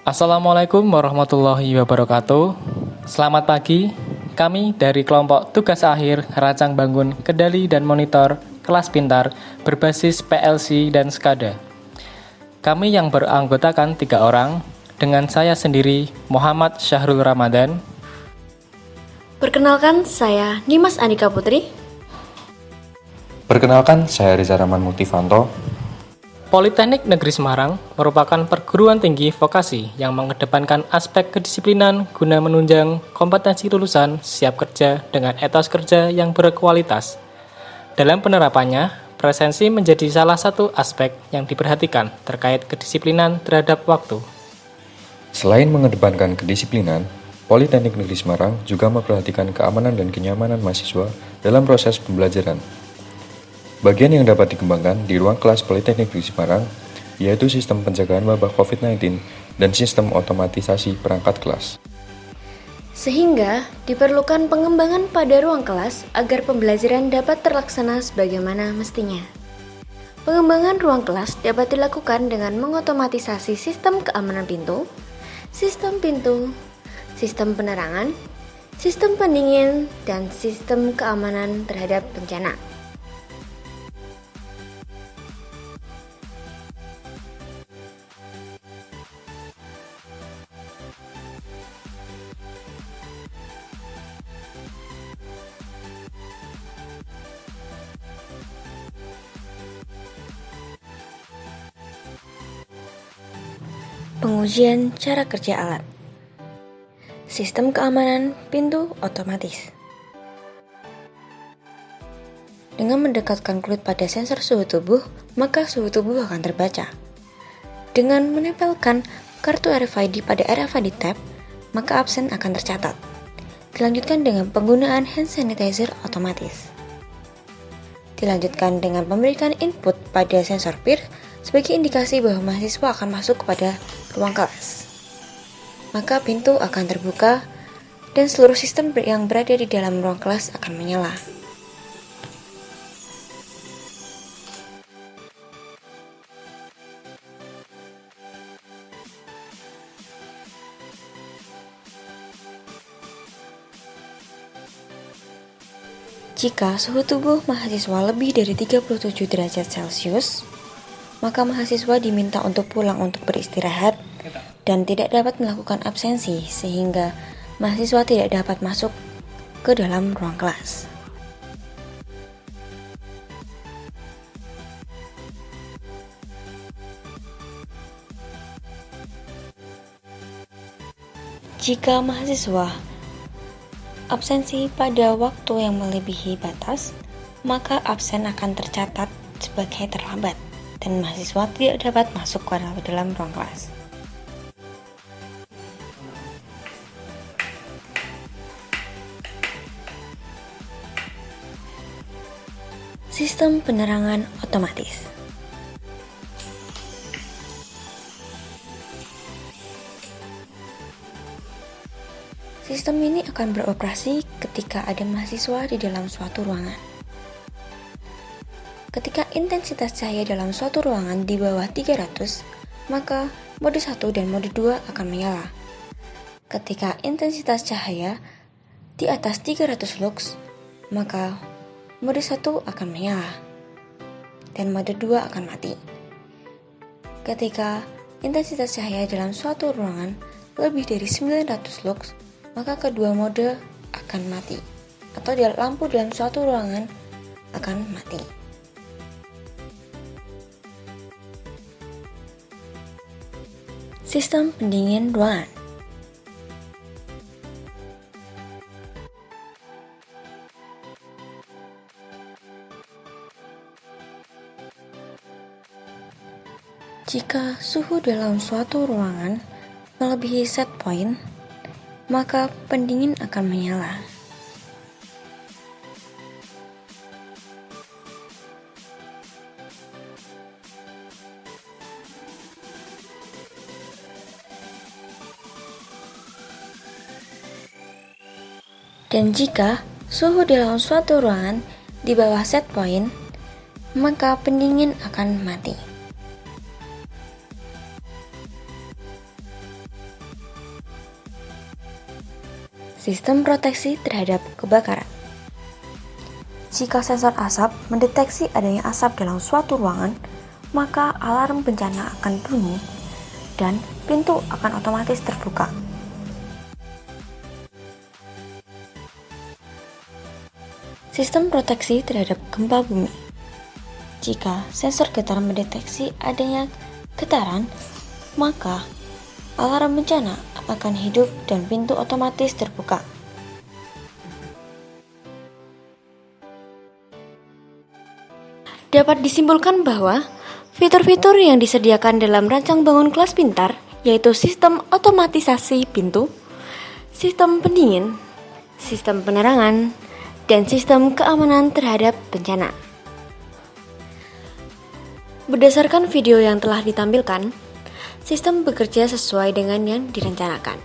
Assalamualaikum warahmatullahi wabarakatuh. Selamat pagi. Kami dari kelompok tugas akhir Rancang Bangun Kendali dan Monitor Kelas Pintar berbasis PLC dan SCADA. Kami yang beranggotakan 3 orang, dengan saya sendiri Muhammad Syahrul Ramadan. Perkenalkan, saya Nimas Andika Putri. Perkenalkan, saya Riza Rahman Multifanto. Politeknik Negeri Semarang merupakan perguruan tinggi vokasi yang mengedepankan aspek kedisiplinan guna menunjang kompetensi lulusan siap kerja dengan etos kerja yang berkualitas. Dalam penerapannya, presensi menjadi salah satu aspek yang diperhatikan terkait kedisiplinan terhadap waktu. Selain mengedepankan kedisiplinan, Politeknik Negeri Semarang juga memperhatikan keamanan dan kenyamanan mahasiswa dalam proses pembelajaran. Bagian yang dapat dikembangkan di ruang kelas Politeknik Negeri Semarang yaitu sistem pencegahan wabah COVID-19 dan sistem otomatisasi perangkat kelas. Sehingga diperlukan pengembangan pada ruang kelas agar pembelajaran dapat terlaksana sebagaimana mestinya. Pengembangan ruang kelas dapat dilakukan dengan mengotomatisasi sistem keamanan pintu, sistem penerangan, sistem pendingin, dan sistem keamanan terhadap bencana. Pengujian cara kerja alat. Sistem keamanan pintu otomatis. Dengan mendekatkan kulit pada sensor suhu tubuh, maka suhu tubuh akan terbaca. Dengan menempelkan kartu RFID pada RFID tab, maka absen akan tercatat. Dilanjutkan dengan penggunaan hand sanitizer otomatis. Dilanjutkan dengan memberikan input pada sensor PIR sebagai indikasi bahwa mahasiswa akan masuk kepada ruang kelas. Maka pintu akan terbuka dan seluruh sistem yang berada di dalam ruang kelas akan menyala. Jika suhu tubuh mahasiswa lebih dari 37 derajat Celcius, maka mahasiswa diminta untuk pulang untuk beristirahat dan tidak dapat melakukan absensi sehingga mahasiswa tidak dapat masuk ke dalam ruang kelas. Jika mahasiswa absensi pada waktu yang melebihi batas, maka absen akan tercatat sebagai terlambat dan mahasiswa tidak dapat masuk ke dalam ruang kelas. Sistem penerangan otomatis. Sistem ini akan beroperasi ketika ada mahasiswa di dalam suatu ruangan. Ketika intensitas cahaya dalam suatu ruangan di bawah 300, maka mode 1 dan mode 2 akan menyala. Ketika intensitas cahaya di atas 300 lux, maka mode 1 akan menyala dan mode 2 akan mati. Ketika intensitas cahaya dalam suatu ruangan lebih dari 900 lux, maka kedua mode akan mati atau lampu dalam suatu ruangan akan mati. Sistem pendingin ruangan. Jika suhu dalam suatu ruangan melebihi set point, maka pendingin akan menyala. Dan jika suhu dalam suatu ruangan di bawah set point, maka pendingin akan mati. Sistem proteksi terhadap kebakaran. Jika sensor asap mendeteksi adanya asap dalam suatu ruangan, maka alarm bencana akan bunyi dan pintu akan otomatis terbuka. Sistem proteksi terhadap gempa bumi. Jika sensor getar mendeteksi adanya getaran, maka alarm bencana akan hidup dan pintu otomatis terbuka. Dapat disimpulkan bahwa fitur-fitur yang disediakan dalam rancang bangun kelas pintar, yaitu sistem otomatisasi pintu, sistem pendingin, sistem penerangan, dan sistem keamanan terhadap bencana. Berdasarkan video yang telah ditampilkan, sistem bekerja sesuai dengan yang direncanakan.